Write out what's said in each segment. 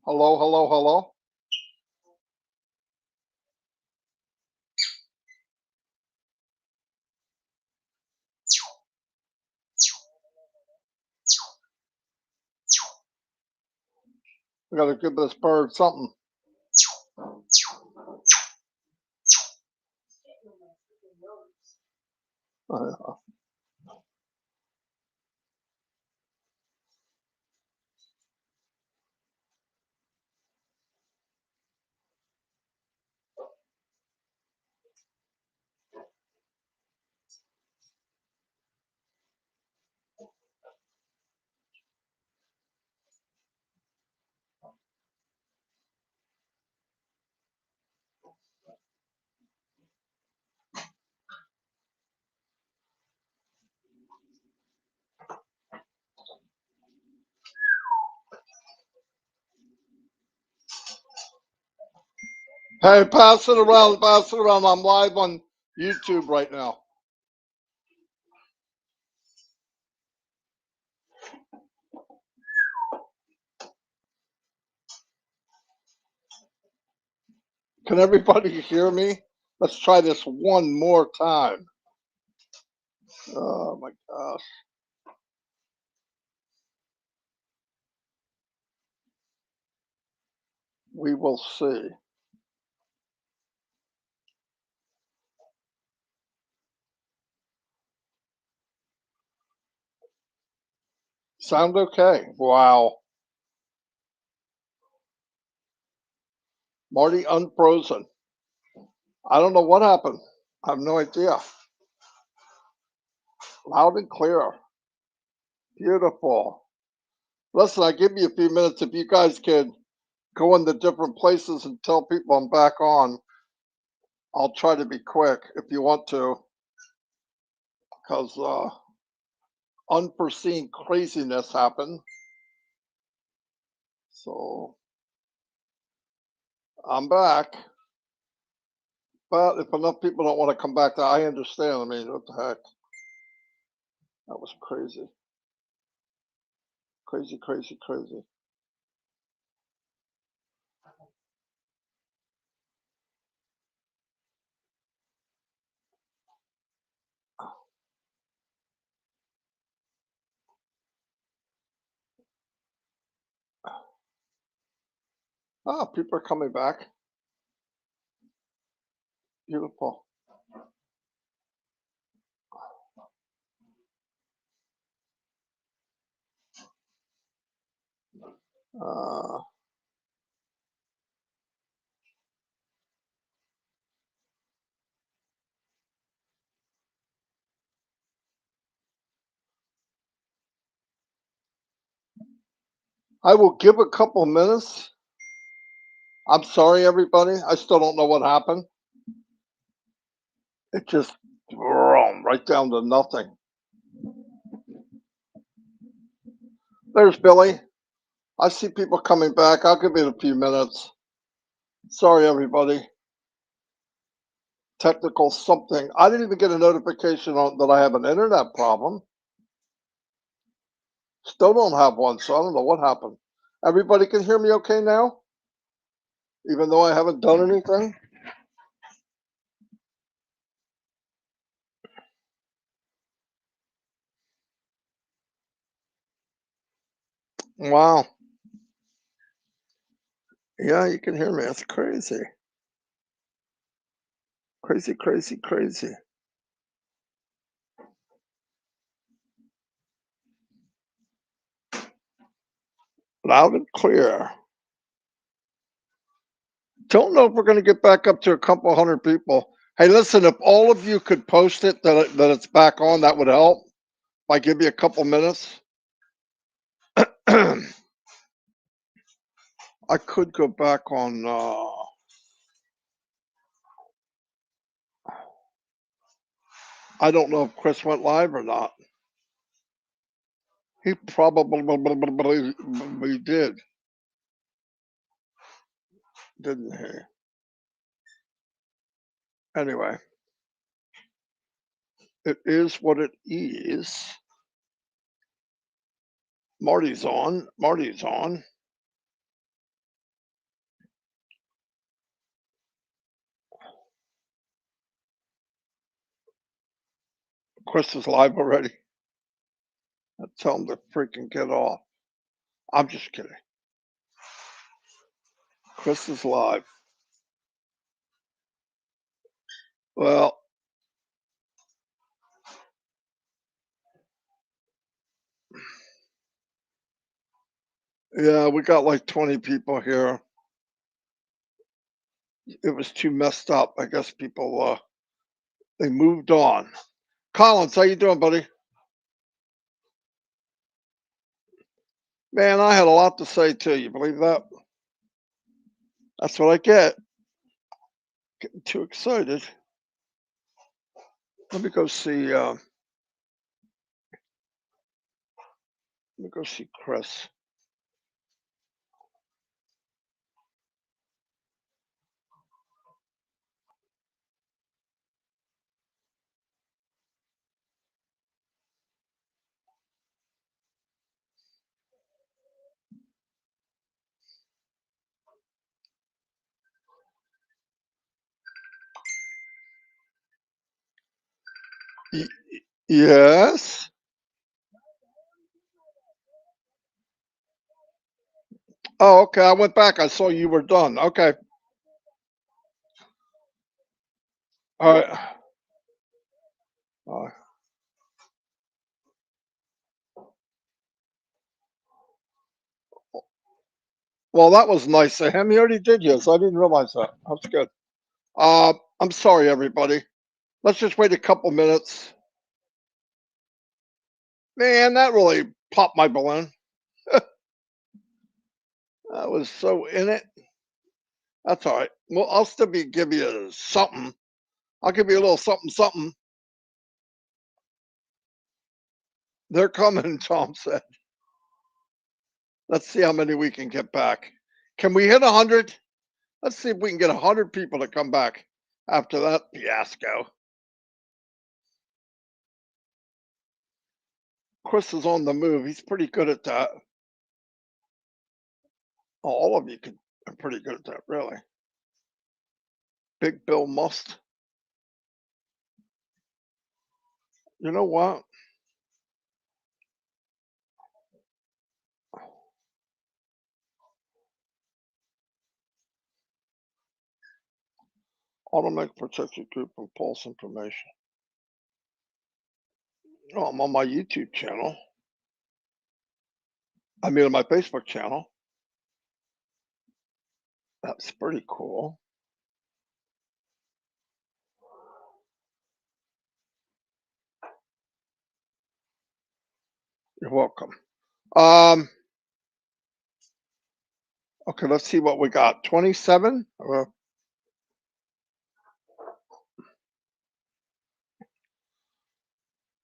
Hello, hello, hello. We gotta give this bird something. Uh, Hey, pass it around, pass it around. I'm live on YouTube right now. Can everybody hear me? Let's try this one more time. Oh my gosh. We will see. Sound okay? Wow. Marty unfrozen. I don't know what happened. I have no idea. Loud and clear. Beautiful. Listen, I give you a few minutes if you guys could go into different places and tell people I'm back on. I'll try to be quick if you want to, because unforeseen craziness happened. So I'm back. But if enough people don't want to come back, I understand. I mean, what the heck? That was crazy. Crazy, crazy, crazy. Ah, people are coming back. Beautiful. Uh, I will give a couple minutes. I'm sorry, everybody. I still don't know what happened. It just right down to nothing. There's Billy. I see people coming back. I'll give it a few minutes. Sorry, everybody. Technical something. I didn't even get a notification on that I have an internet problem. Still don't have one, so I don't know what happened. Everybody can hear me okay now, even though I haven't done anything. Wow. Yeah, you can hear me. That's crazy. Crazy, crazy, crazy. Loud and clear. Don't know if we're going to get back up to a couple hundred people. Hey, listen, if all of you could post it that it's back on, that would help. If I give you a couple minutes. I could go back on. I don't know if Chris went live or not. He probably did, didn't he? Anyway, it is what it is. Marty's on. Marty's on. Chris is live already. I tell him to freaking get off. I'm just kidding. Chris is live. Well, yeah, we got like 20 people here. It was too messed up. I guess people they moved on. Collins, how you doing, buddy? Man, I had a lot to say too. You believe that? That's what I get. Getting too excited. Let me go see. Let me go see Chris. Y- yes. Oh, okay. I went back. I saw you were done. Okay. All right. Uh, well, that was nice of him. He already did. Yes, I didn't realize that. That's good. I'm sorry, everybody. Let's just wait a couple minutes. Man, that really popped my balloon. I was so in it. That's all right. Well, I'll still be give you something. I'll give you a little something, something. They're coming, Tom said. Let's see how many we can get back. Can we hit 100? Let's see if we can get 100 people to come back after that fiasco. Chris is on the move. He's pretty good at that. Oh, all of you are pretty good at that, really. Big Bill must. You know what? Automatic protected group from false information. Oh, I'm on my YouTube channel. I mean, on my Facebook channel. That's pretty cool. You're welcome. Um, okay, let's see what we got. 27?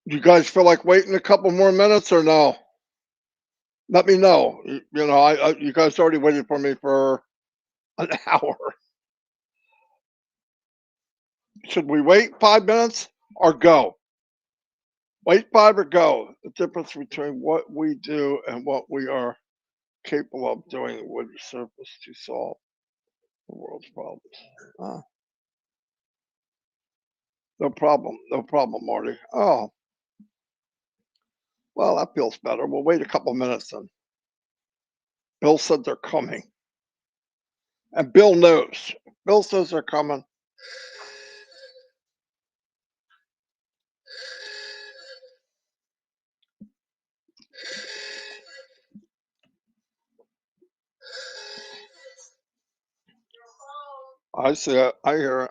You guys feel like waiting a couple more minutes or no? Let me know. You know, you guys already waited for me for an hour. Should we wait 5 minutes or go? Wait five or go. The difference between what we do and what we are capable of doing would surface to solve the world's problems. Ah, no problem. No problem, Marty. Oh, well, that feels better. We'll wait a couple minutes then. Bill said they're coming. And Bill knows. Bill says they're coming. I see it. I hear it.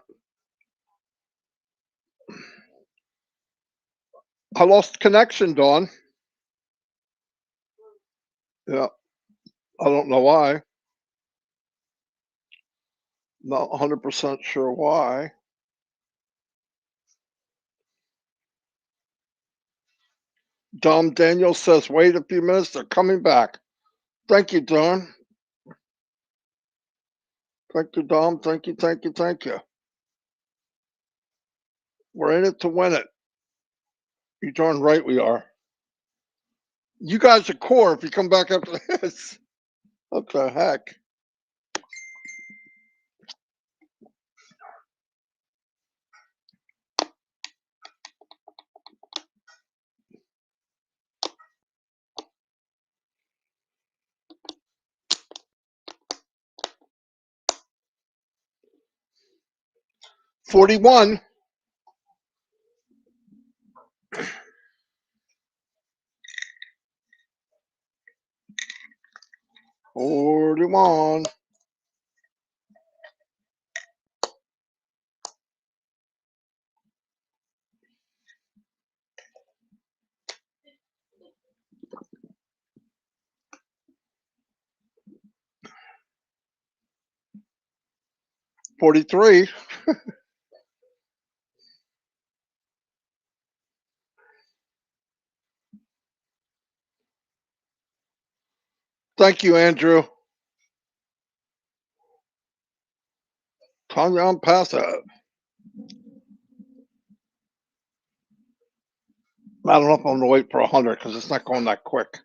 I lost connection, Dawn. Yeah, I don't know why. Not 100% sure why. Dom Daniel says, wait a few minutes. They're coming back. Thank you, Don. Thank you, Dom. Thank you, thank you, thank you. We're in it to win it. You darn right we are. You guys are core if you come back after this. What the heck? 41. 41. 43. Thank you, Andrew. Tanya, I'm past that. I don't know if I'm gonna wait for 100 because it's not going that quick.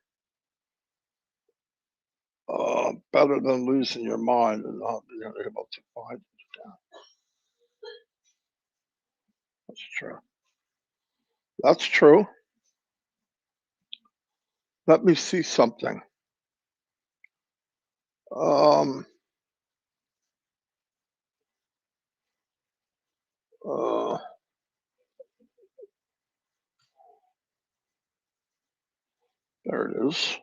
Better than losing your mind and not being able to find it. That's true. That's true. Let me see something. Um, uh, there it is.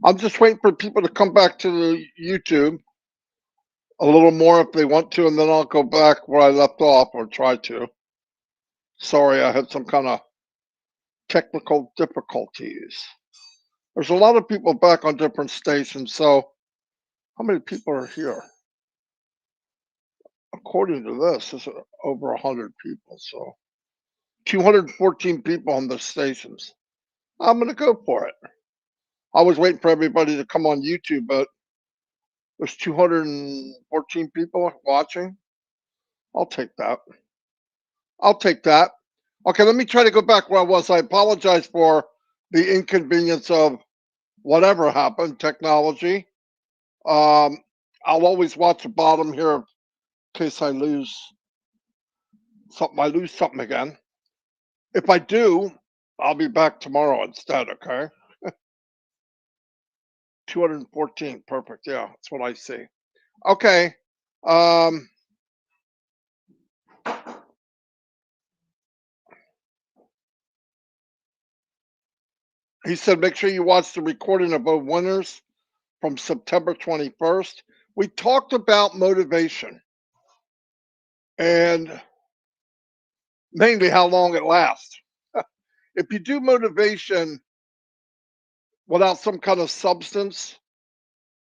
I'm just waiting for people to come back to the YouTube a little more if they want to, and then I'll go back where I left off or try to. Sorry, I had some kind of technical difficulties. There's a lot of people back on different stations, so how many people are here? According to this, it's over 100 people, so 214 people on the stations. I'm going to go for it. I was waiting for everybody to come on YouTube, but there's 214 people watching. I'll take that. I'll take that. Okay, let me try to go back where I was. I apologize for the inconvenience of whatever happened, technology. Um, I'll always watch the bottom here in case I lose something. I lose something again. If I do, I'll be back tomorrow instead. Okay, 214, perfect. Yeah, that's what I see. Okay. Um, he said, make sure you watch the recording of both winners from September 21st. We talked about motivation and mainly how long it lasts. If you do motivation without some kind of substance,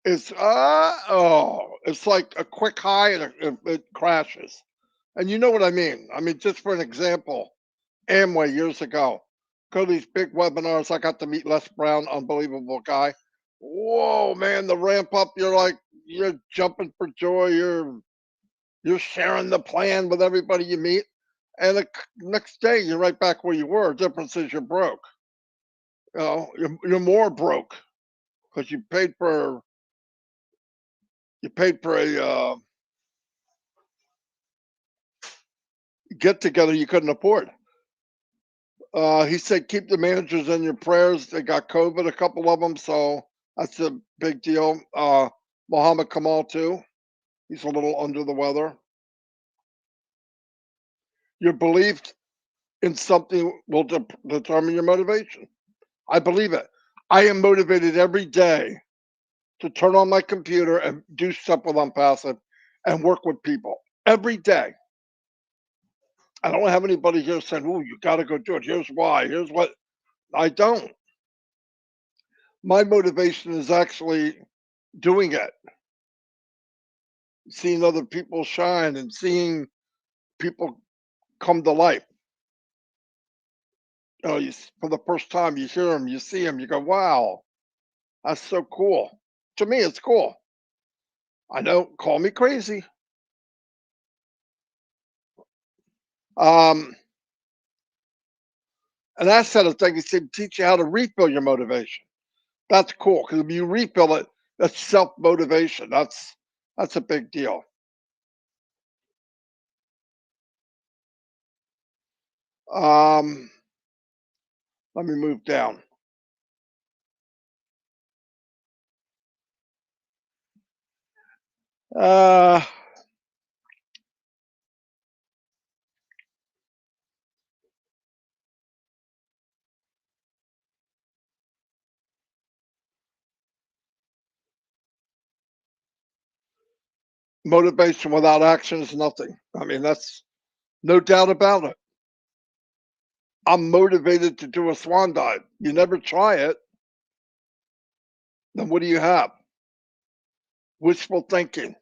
it's like a quick high and it crashes. And you know what I mean? I mean, just for an example, Amway years ago, go to these big webinars. I got to meet Les Brown, unbelievable guy. Whoa, man, the ramp up, you're jumping for joy. You're sharing the plan with everybody you meet. And the next day, you're right back where you were. Difference is you're broke. You're more broke because you paid for a get together you couldn't afford. He said keep the managers in your prayers. They got COVID, a couple of them, so that's a big deal. Muhammad Kamal too. He's a little under the weather. Your belief in something will determine your motivation. I believe it. I am motivated every day to turn on my computer and do stuff with Unpassive and work with people every day. I don't have anybody here saying, "Oh, you got to go do it. Here's why. Here's what." I don't. My motivation is actually doing it, seeing other people shine and seeing people come to life. For the first time, you hear them, you see them, you go, "Wow, that's so cool." To me, it's cool. I know, call me crazy. Um, and that's the other thing. He said, teach you how to refill your motivation. That's cool because if you refill it, that's self motivation. That's a big deal. Um, let me move down. Uh, Motivation without action is nothing. I mean, that's no doubt about it. I'm motivated to do a swan dive. You never try it, then what do you have? Wishful thinking.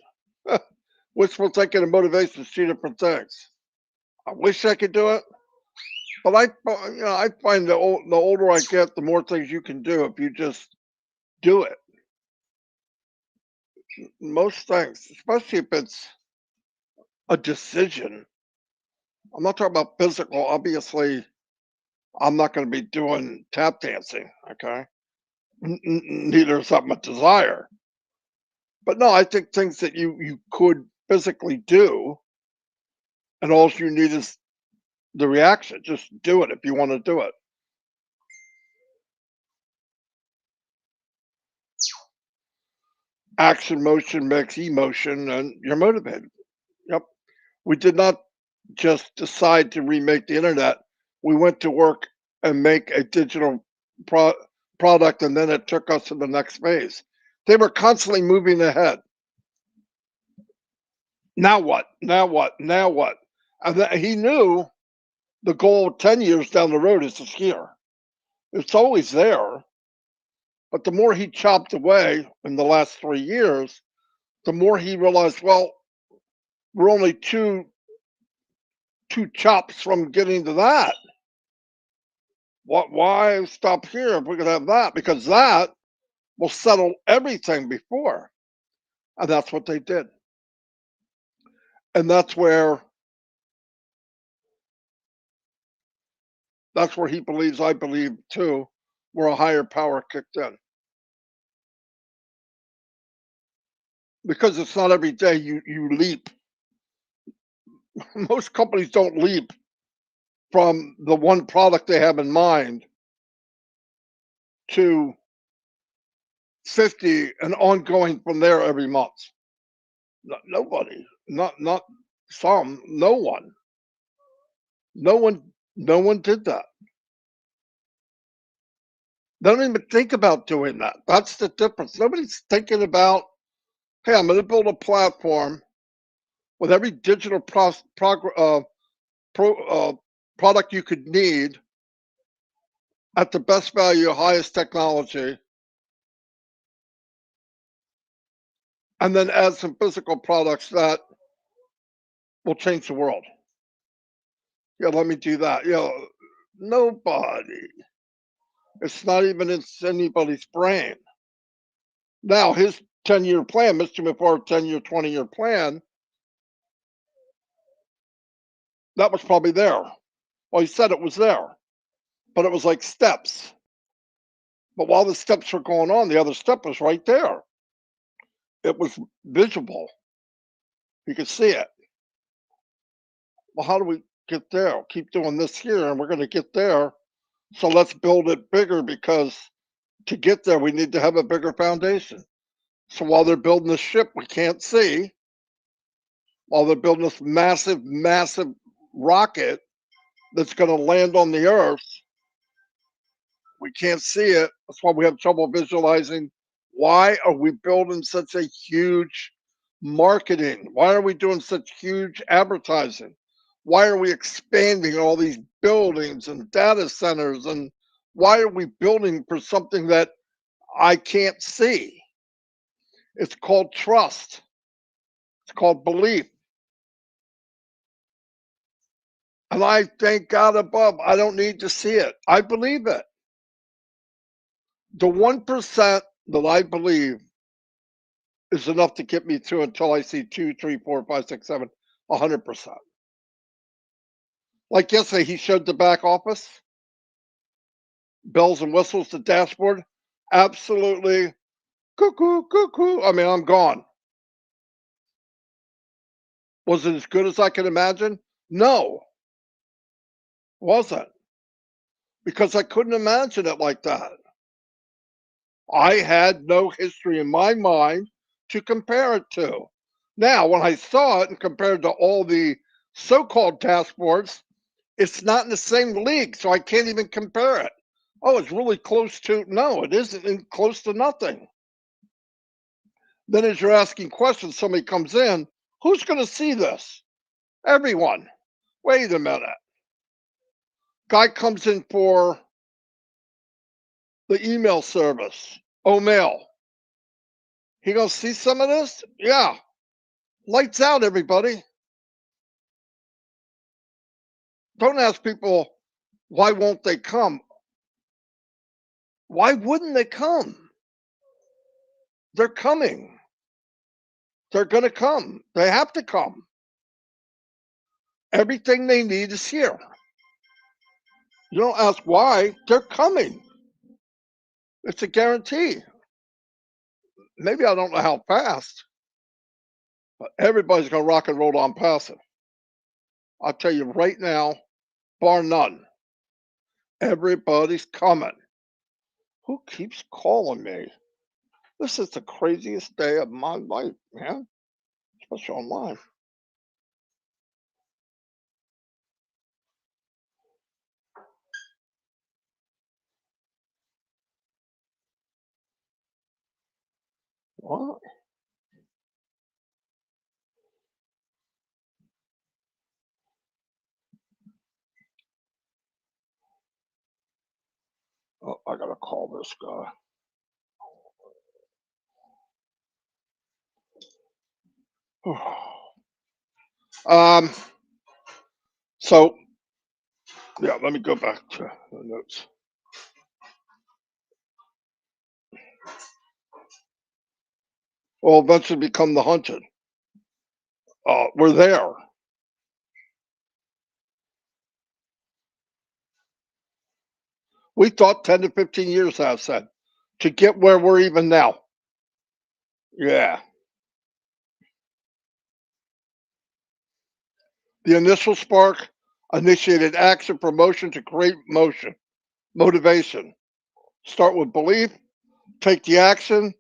Wishful thinking and motivation is two different things. I wish I could do it, but I find the older I get, the more things you can do if you just do it. Most things, especially if it's a decision. I'm not talking about physical. Obviously, I'm not going to be doing tap dancing. Okay, neither is that my desire. But no, I think things that you could physically do, and all you need is the reaction. Just do it if you want to do it. Action motion makes emotion, and you're motivated. Yep. We did not just decide to remake the internet. We went to work and make a digital pro- product, and then it took us to the next phase. They were constantly moving ahead. Now what? Now what? Now what? And he knew the goal 10 years down the road is to skier. It's always there. But the more he chopped away in the last 3 years, the more he realized, well, we're only two chops from getting to that. Why stop here if we could have that? Because that will settle everything before. And that's what they did. And that's where he believes, I believe too, where a higher power kicked in. Because it's not every day you leap. Most companies don't leap from the one product they have in mind to 50 and ongoing from there every month. Nobody. Not some. No one. No one. No one did that. They don't even think about doing that. That's the difference. Nobody's thinking about, hey, I'm going to build a platform with every digital pro, product you could need at the best value, highest technology, and then add some physical products that will change the world. Yeah, let me do that. Nobody. It's not even in anybody's brain. Now, his 10-year plan, Mr. Mafar's 10-year, 20-year plan, that was probably there. Well, he said it was there, but it was like steps. But while the steps were going on, the other step was right there. It was visible. You could see it. Well, how do we get there? Keep doing this here, and we're going to get there. So let's build it bigger because to get there, we need to have a bigger foundation. So while they're building the ship we can't see, while they're building this massive, massive rocket that's going to land on the Earth, we can't see it. That's why we have trouble visualizing. Why are we building such a huge marketing? Why are we doing such huge advertising? Why are we expanding all these buildings and data centers? And why are we building for something that I can't see? It's called trust. It's called belief. And I thank God above, I don't need to see it. I believe it. The 1% that I believe is enough to get me through until I see 2, 3, 4, 5, 6, 7, 100%. Like yesterday, he showed the back office, bells and whistles, the dashboard. Absolutely cuckoo, cuckoo. I mean, I'm gone. Was it as good as I could imagine? No, wasn't. Because I couldn't imagine it like that. I had no history in my mind to compare it to. Now, when I saw it and compared to all the so-called task force, it's not in the same league, so I can't even compare it. Oh, it's really close to no, it isn't close to nothing. Then as you're asking questions, somebody comes in, who's going to see this? Everyone. Wait a minute. Guy comes in for the email service. Oh, mail. He gonna see some of this? Yeah. Lights out, everybody. Don't ask people why won't they come. Why wouldn't they come? They're coming. They're gonna come. They have to come. Everything they need is here. You don't ask why. They're coming. It's a guarantee. Maybe I don't know how fast, but everybody's gonna rock and roll on passive. I'll tell you right now, bar none. Everybody's coming. Who keeps calling me? This is the craziest day of my life, man, especially online. What? Oh, I gotta call this guy. um, so yeah, let me go back to the notes. Well, eventually become the hunted. We're there. We thought 10 to 15 years, I've said, to get where we're even now. Yeah. The initial spark initiated action, promotion to create motion, motivation. Start with belief, take the action,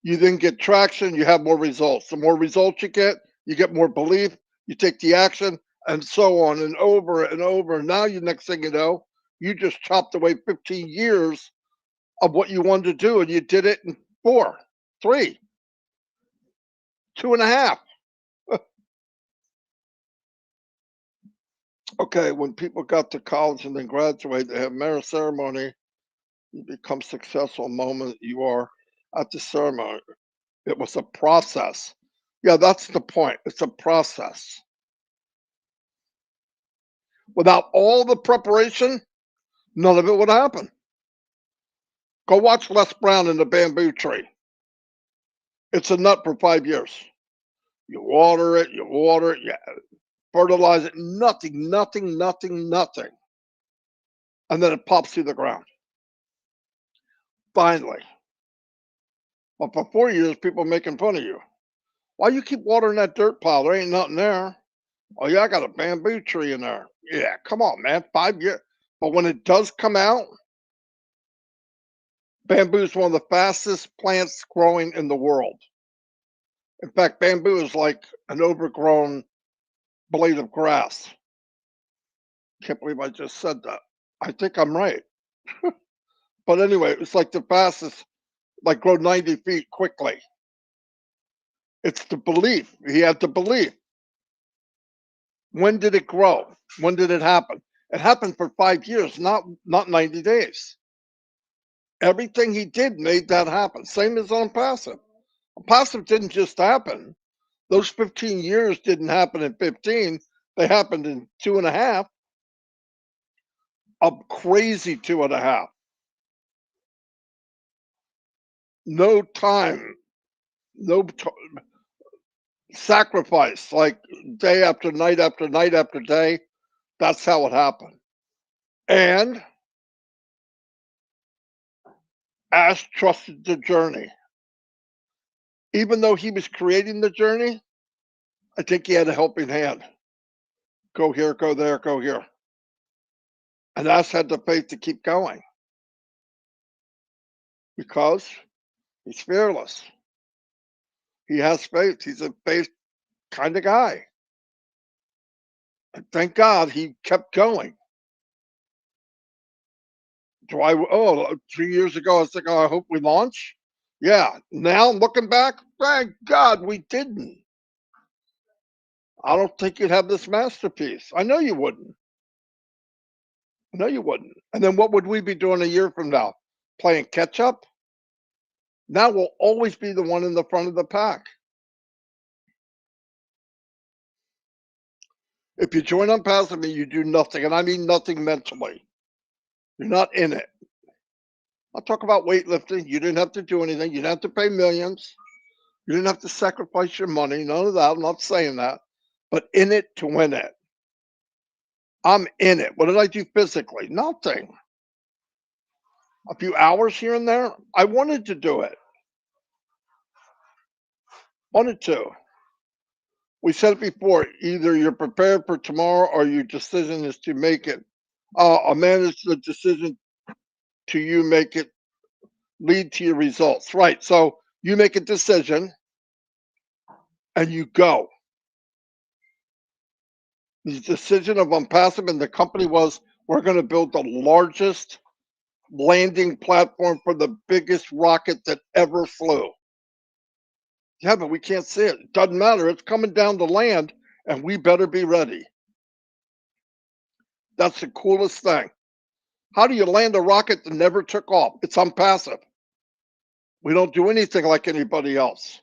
you then get traction, you have more results. The more results you get more belief, you take the action, and so on and over and over. And now you next thing you know, you just chopped away 15 years of what you wanted to do, and you did it in 4, 3, 2.5. Okay, when people got to college and then graduate, they have marriage ceremony. You become successful moment you are at the ceremony. It was a process. Yeah, that's the point. It's a process. Without all the preparation, none of it would happen. Go watch Les Brown in the bamboo tree. It's a nut for 5 years. You water it, you fertilize it, nothing, nothing, nothing, nothing. And then it pops through the ground. Finally. But for 4 years, people making fun of you. Why you keep watering that dirt pile? There ain't nothing there. Oh, yeah, I got a bamboo tree in there. Yeah, come on, man. 5 years. But when it does come out, bamboo is one of the fastest plants growing in the world. In fact, bamboo is like an overgrown blade of grass. Can't believe I just said that. I think I'm right. But anyway, it's like the fastest, like grow 90 feet quickly. It's the belief. He had the belief. When did it grow? When did it happen? It happened for 5 years, not 90 days. Everything he did made that happen. Same as on passive. Passive didn't just happen. Those 15 years didn't happen in 15. They happened in 2.5. A crazy 2.5. No time, no sacrifice, like day after night after night after day. That's how it happened. And Ash trusted the journey. Even though he was creating the journey, I think he had a helping hand. Go here, go there, go here. And Ash had the faith to keep going because he's fearless. He has faith. He's a faith kind of guy. And thank God he kept going. Do I? Oh, 3 years ago, I was thinking, oh, I hope we launch. Yeah. Now looking back, thank God we didn't. I don't think you'd have this masterpiece. I know you wouldn't. I know you wouldn't. And then what would we be doing a year from now? Playing catch up? Now we'll always be the one in the front of the pack. If you join on passive and you do nothing, and I mean nothing mentally, you're not in it. I'll talk about weightlifting. You didn't have to do anything. You didn't have to pay millions. You didn't have to sacrifice your money. None of that. I'm not saying that. But in it to win it. I'm in it. What did I do physically? Nothing. A few hours here and there. I wanted to do it. Wanted to. We said it before. Either you're prepared for tomorrow or your decision is to make it. A man is the decision to you make it lead to your results. Right. So you make a decision and you go. The decision of Unpassive and the company was we're going to build the largest landing platform for the biggest rocket that ever flew. Yeah, but we can't see it. It doesn't matter. It's coming down to land, and we better be ready. That's the coolest thing. How do you land a rocket that never took off? It's Unpassive. We don't do anything like anybody else.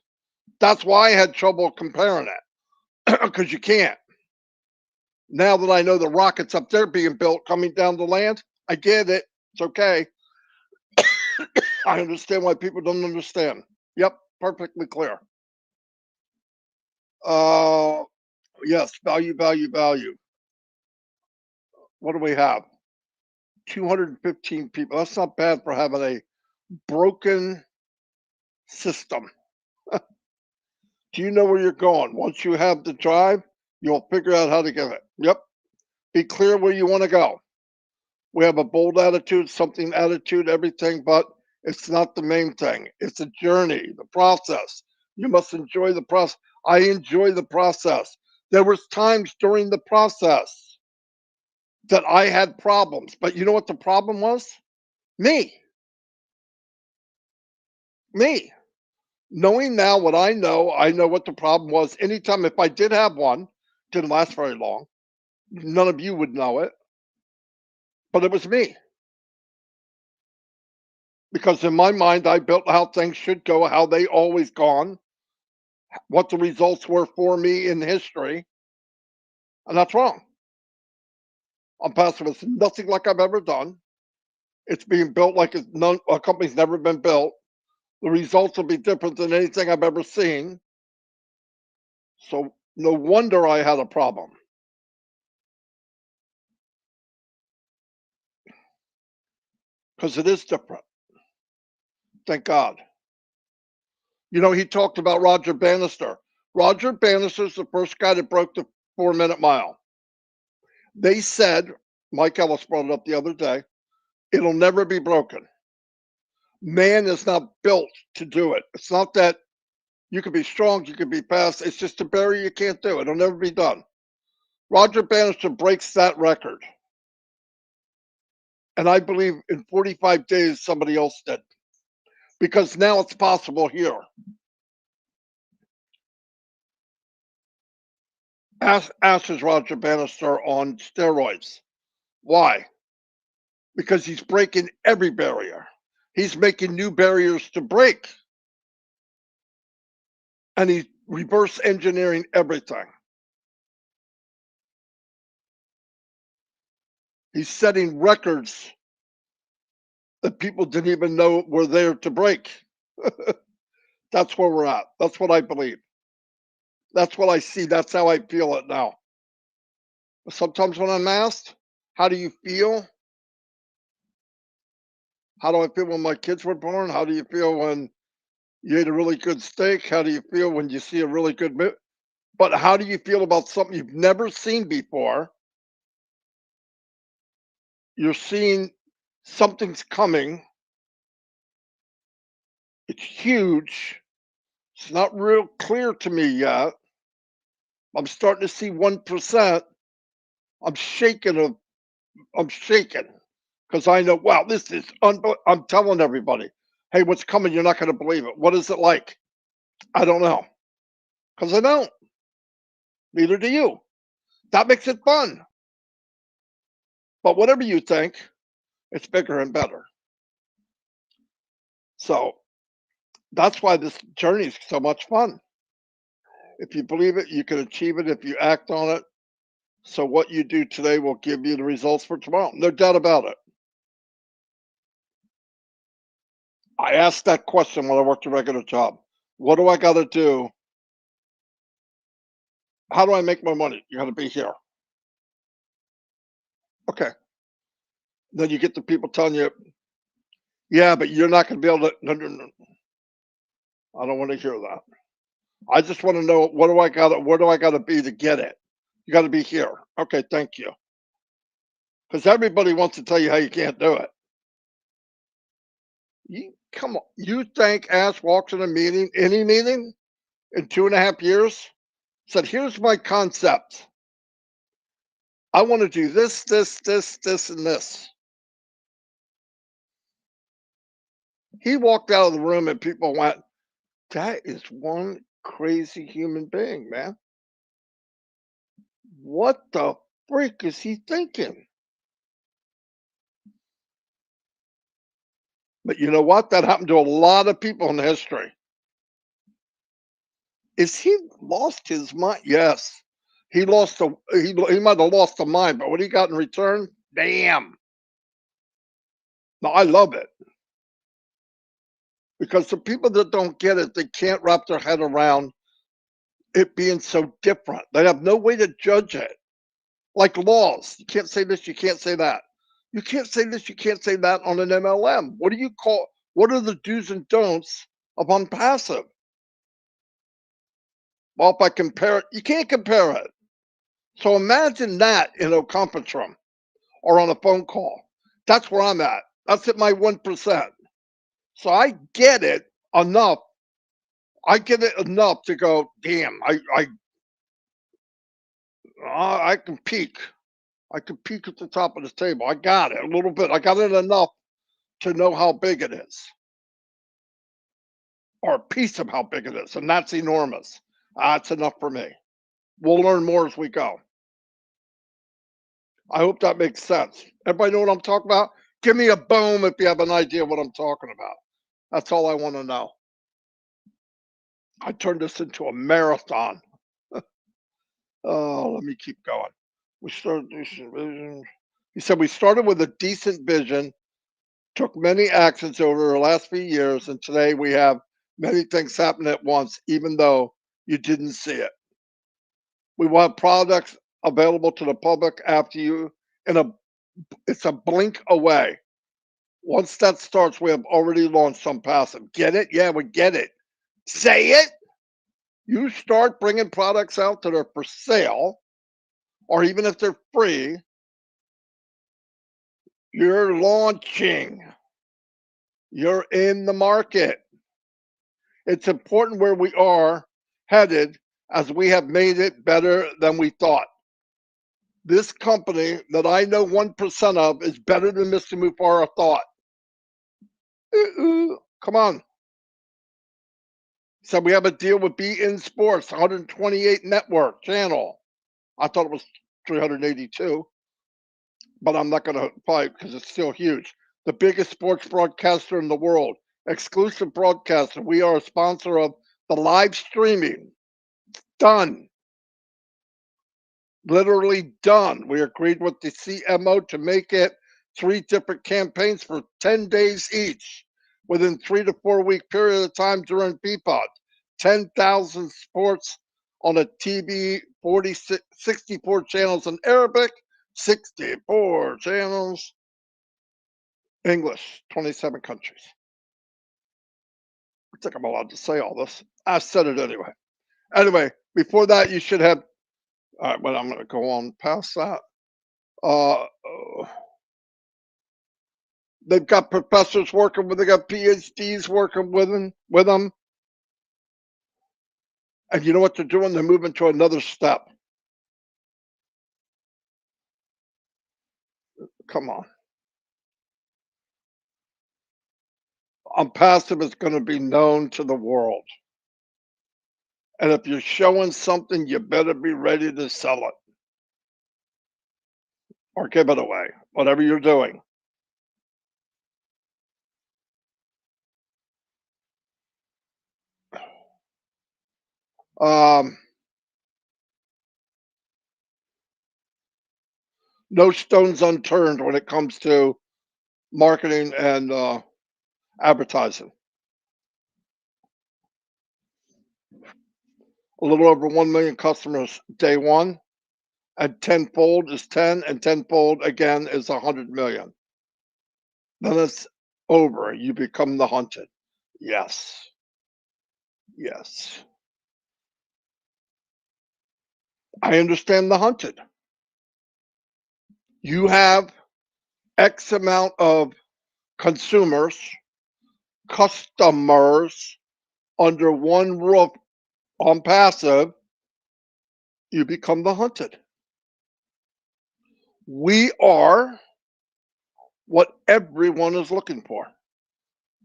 That's why I had trouble comparing it because you can't. Now that I know the rockets up there being built coming down to land, I get it. It's okay. I understand why people don't understand. Yep, perfectly clear. Uh, yes, value, value, value. What do we have? 215 people. That's not bad for having a broken system. Do you know where you're going? Once you have the drive, you'll figure out how to get it. Yep. Be clear where you want to go. We have a bold attitude, something attitude, everything, but it's not the main thing. It's a journey, the process. You must enjoy the process. I enjoy the process. There was times during the process that I had problems, but you know what the problem was? Me. Me. Knowing now what I know what the problem was. Anytime if I did have one, didn't last very long. None of you would know it, but it was me. Because in my mind, I built how things should go, how they always gone, what the results were for me in history, and that's wrong. I'm passive. It's nothing like I've ever done. It's being built like a company's never been built. The results will be different than anything I've ever seen. So no wonder I had a problem because it is different. Thank God. You know, he talked about Roger Bannister. Roger Bannister's the first guy that broke the 4 minute mile. They said, Mike Ellis brought it up the other day, it'll never be broken. Man is not built to do it. It's not that you can be strong, you can be fast. It's just a barrier you can't do. It'll never be done. Roger Bannister breaks that record. And I believe in 45 days somebody else did. Because now it's possible here. Ash is Roger Bannister on steroids. Why? Because he's breaking every barrier. He's making new barriers to break. And he's reverse engineering everything. He's setting records that people didn't even know were there to break. That's where we're at. That's what I believe. That's what I see. That's how I feel it now. Sometimes when I'm asked, how do you feel? How do I feel when my kids were born? How do you feel when you ate a really good steak? How do you feel when you see a really good movie? But how do you feel about something you've never seen before? You're seeing something's coming. It's huge. It's not real clear to me yet. I'm starting to see 1%. I'm shaking. I'm shaking because I know, wow, this is I'm telling everybody, hey, what's coming? You're not going to believe it. What is it like? I don't know because I don't. Neither do you. That makes it fun. But whatever you think, it's bigger and better. So that's why this journey is so much fun. If you believe it, you can achieve it if you act on it. So what you do today will give you the results for tomorrow. No doubt about it. I asked that question when I worked a regular job. What do I got to do? How do I make my money? You got to be here. Okay. Then you get the people telling you, yeah, but you're not going to be able to. No, no, no. I don't want to hear that. I just want to know what do I got to, where do I got to be to get it? You got to be here. Okay, thank you. Because everybody wants to tell you how you can't do it. You come on. You think Ash walks in a meeting, any meeting, in 2.5 years, said, here's my concept. I want to do this, and this. He walked out of the room and people went, that is one crazy human being, man. What the freak is he thinking? But you know what? That happened to a lot of people in history. Is he lost his mind? Yes. He might have lost the mind, but what he got in return, damn. No, I love it. Because the people that don't get it, they can't wrap their head around it being so different. They have no way to judge it. Like laws. You can't say this, you can't say that. You can't say this, you can't say that on an MLM. What do you call what are the do's and don'ts of unpassive? Well, if I compare it, you can't compare it. So imagine that in a conference room or on a phone call. That's where I'm at. That's at my 1%. So I get it enough. I get it enough to go, damn, I can peek. I can peek at the top of the table. I got it a little bit. I got it enough to know how big it is, or a piece of how big it is, and that's enormous. That's enough for me. We'll learn more as we go. I hope that makes sense. Everybody know what I'm talking about? Give me a boom if you have an idea what I'm talking about. That's all I want to know. I turned this into a marathon. Oh, let me keep going. We started decent vision. He said we started with a decent vision, took many actions over the last few years, and today we have many things happen at once, even though you didn't see it. We will have products available to the public after you in a it's a blink away. Once that starts, we have already launched some passive. Get it? Yeah, we get it. Say it. You start bringing products out that are for sale, or even if they're free, you're launching. You're in the market. It's important where we are headed as we have made it better than we thought. This company that I know 1% of is better than Mr. Mufara thought. Come on. So we have a deal with BN Sports, 128 network channel. I thought it was 382, but I'm not going to fight because it's still huge. The biggest sports broadcaster in the world, exclusive broadcaster. We are a sponsor of the live streaming. Done. Literally done. We agreed with the CMO to make it 3 different campaigns for 10 days each within 3 to 4 week period of time during PPOD. 10,000 sports on a TV, 64 channels in Arabic, 64 channels English, 27 countries. I think I'm allowed to say all this. I said it anyway. Anyway, before that, you should have. All right, but I'm going to go on past that. Uh, they've got professors working with. They got PhDs working with them. And you know what they're doing? They're moving to another step. Come on. Passive is going to be known to the world. And if you're showing something, you better be ready to sell it or give it away, whatever you're doing. Um, no stones unturned when it comes to marketing and advertising. A little over 1 million customers day one, and tenfold is 10, and tenfold again is 100 million. Then it's over. You become the hunted. Yes. Yes. I understand the hunted. You have X amount of consumers, customers under one roof on passive, you become the hunted. We are what everyone is looking for.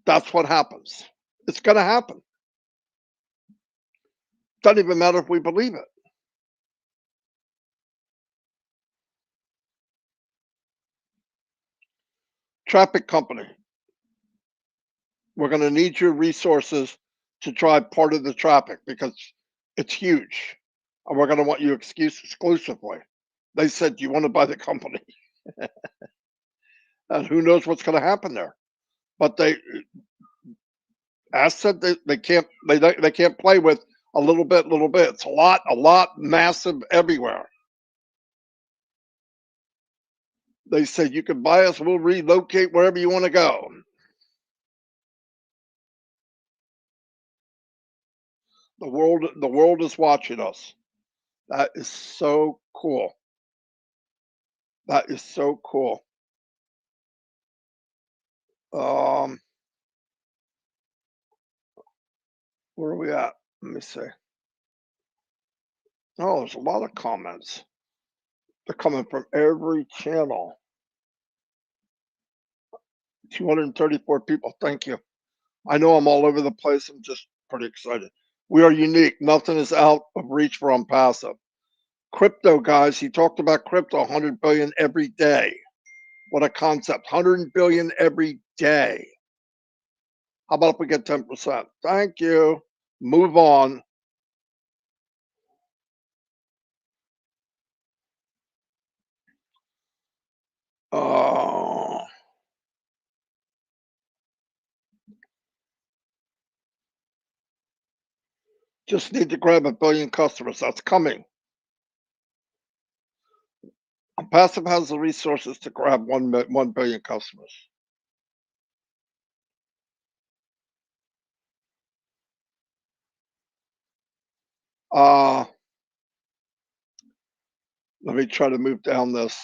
That's what happens. It's going to happen. Doesn't even matter if we believe it. Traffic company, we're going to need your resources to drive part of the traffic because it's huge. And we're going to want you exclusively. They said, do you want to buy the company? And who knows what's going to happen there? But I said they can't play with a little bit, little bit. It's a lot, massive everywhere. They said you can buy us, we'll relocate wherever you want to go. The world is watching us. That is so cool. That is so cool. Um, where are we at? Let me see. Oh, there's a lot of comments. They're coming from every channel. 234 people. Thank you. I know I'm all over the place. I'm just pretty excited. We are unique. Nothing is out of reach for passive. Crypto, guys. He talked about crypto, 100 billion every day. What a concept. 100 billion every day. How about if we get 10%? Thank you. Move on. Uh, just need to grab 1 billion customers. That's coming. Passive has the resources to grab 1 billion customers. Uh, let me try to move down this.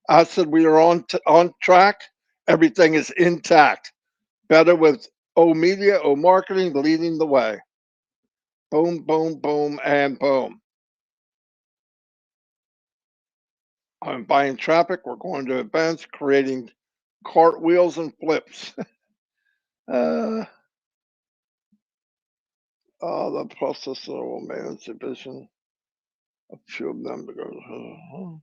I said we are on track. Everything is intact. Better with O Media, O Marketing leading the way. Boom, boom, boom, and boom. I'm buying traffic. We're going to events, creating cartwheels and flips. uh, the processor will manage the vision. A few of them to go.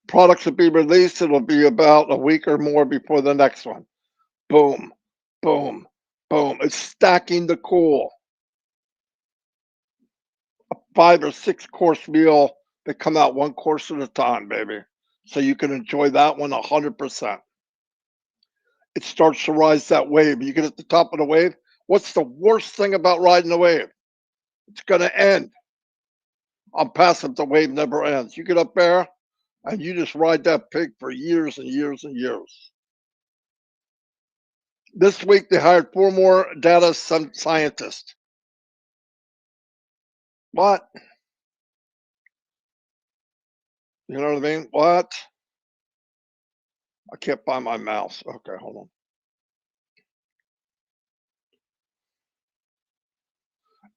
Products will be released. It'll be about a week or more before the next one. Boom, boom, boom. It's stacking the cool. 5 or 6 course meal that come out one course at a time, baby. So you can enjoy that one 100%. It starts to rise that wave. You get at the top of the wave. What's the worst thing about riding the wave? It's going to end. I'm passive. The wave never ends. You get up there and you just ride that pig for years and years and years. This week they hired 4 more data scientists. What? You know what I mean? What? I can't find my mouse. Okay, hold on.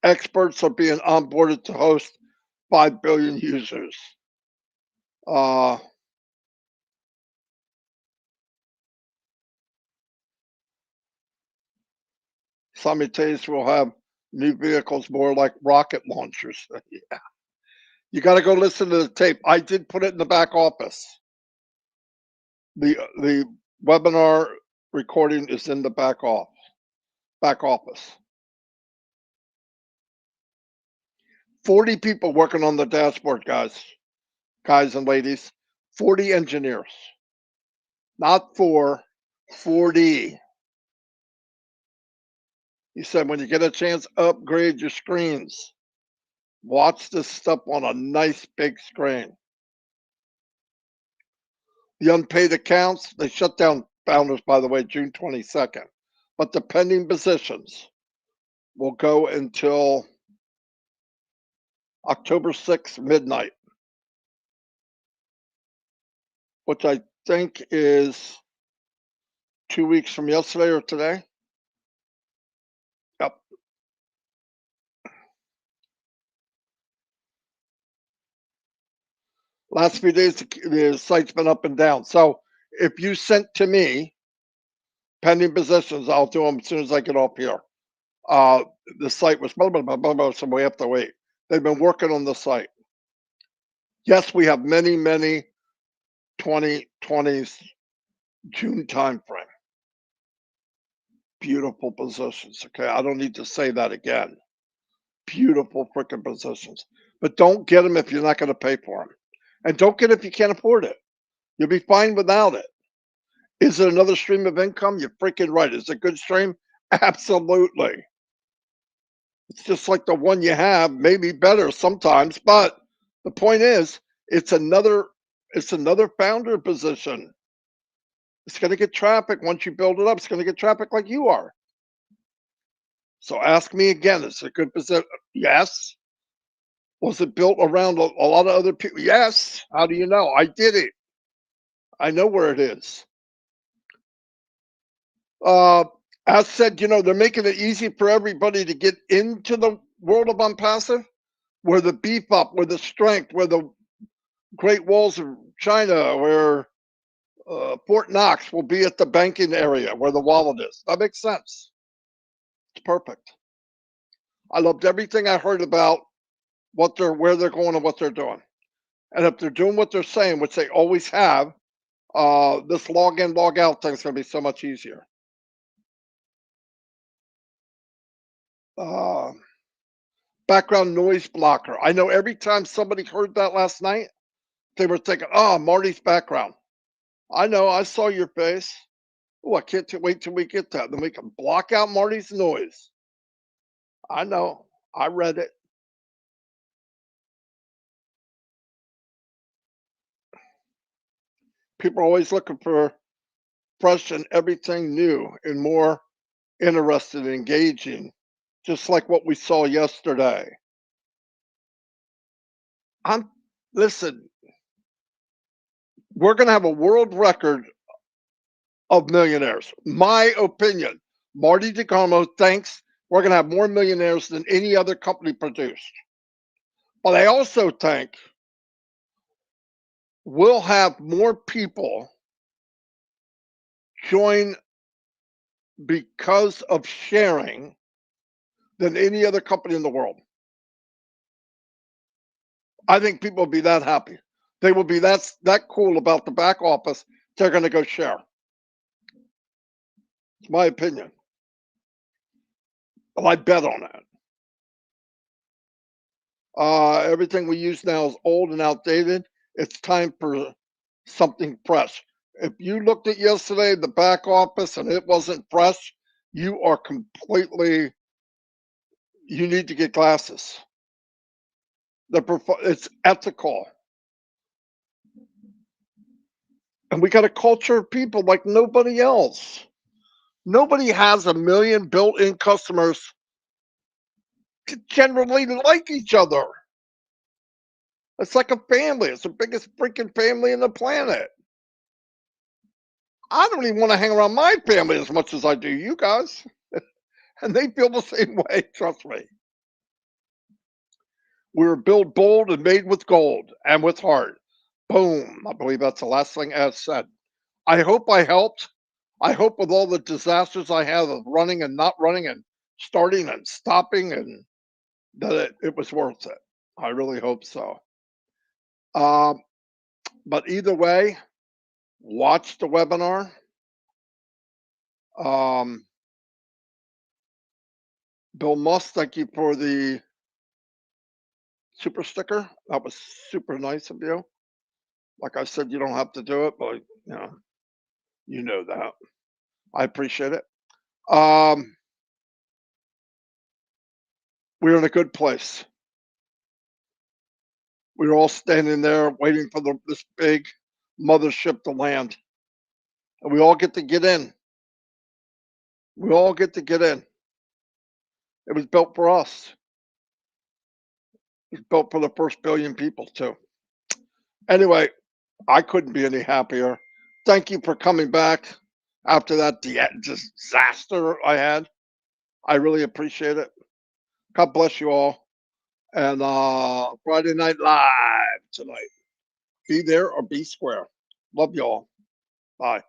Experts are being onboarded to host 5 billion users. Uh, Simultaneously, we'll have new vehicles more like rocket launchers. Yeah. You got to go listen to the tape. I did put it in the back office. The webinar recording is in the back office. 40 people working on the dashboard, guys and ladies. 40 engineers, not 40. He said, when you get a chance, upgrade your screens. Watch this stuff on a nice big screen. The unpaid accounts, they shut down Founders, by the way, June 22nd. But the pending positions will go until October 6th, midnight, which I think is 2 weeks from yesterday or today. Yep. Last few days, the site's been up and down. So if you sent to me pending positions, I'll do them as soon as I get off here. The site was blah, blah, blah, blah, blah, so we have to wait. They've been working on the site. Yes, we have many 2020s June timeframe. Beautiful positions. Okay, I don't need to say that again. Beautiful freaking positions. But don't get them if you're not going to pay for them. And don't get it if you can't afford it. You'll be fine without it. Is it another stream of income? You're freaking right. Is it a good stream? Absolutely. It's just like the one you have, maybe better sometimes, but the point is it's another founder position. It's going to get traffic once you build it up. It's going to get traffic like you are. So ask me again. It's a good position. Yes. Was it built around a lot of other people? Yes. How do you know? I did it. I know where it is. Uh, as said, they're making it easy for everybody to get into the world of unpassive, where the beef up, where the strength, where the Great Walls of China, where Fort Knox will be at the banking area where the wallet is. That makes sense. It's perfect. I loved everything I heard about where they're going and what they're doing. And if they're doing what they're saying, which they always have, this log in, log out thing is going to be so much easier. Uh, Background noise blocker. I know every time somebody heard that last night, they were thinking, oh, Marty's background. I know, I saw your face. Oh, I can't wait till we get that. Then we can block out Marty's noise. I know. I read it. People are always looking for fresh and everything new and more interested and engaging, just like what we saw yesterday. I'm Listen, we're going to have a world record of millionaires. My opinion. Marty DeCarmo thinks we're going to have more millionaires than any other company produced. But I also think we'll have more people join because of sharing than any other company in the world. I think people will be that happy. They will be that cool about the back office. They're going to go share. It's my opinion. Well, I bet on that. Everything we use now is old and outdated. It's time for something fresh. If you looked at yesterday the back office and it wasn't fresh, you are completely. You need to get glasses. It's ethical, and we got a culture of people like nobody else. Nobody has a million built-in customers generally like each other. It's like a family. It's the biggest freaking family in the planet. I don't even want to hang around my family as much as I do you guys. And they feel the same way, trust me. We were built bold and made with gold and with heart. Boom. I believe that's the last thing Ed said. I hope I helped. I hope with all the disasters I have of running and not running and starting and stopping and that it was worth it. I really hope so. Um, but either way, watch the webinar. Um, Bill Musk, thank you for the super sticker. That was super nice of you. Like I said, you don't have to do it, but you know that. I appreciate it. Um, we're in a good place. We were all standing there waiting for this big mothership to land, and we all get to get in. We all get to get in. It was built for us. It was built for the first billion people too. Anyway, I couldn't be any happier. Thank you for coming back after that disaster I had. I really appreciate it. God bless you all. And Friday Night Live tonight. Be there or be square. Love you all. Bye.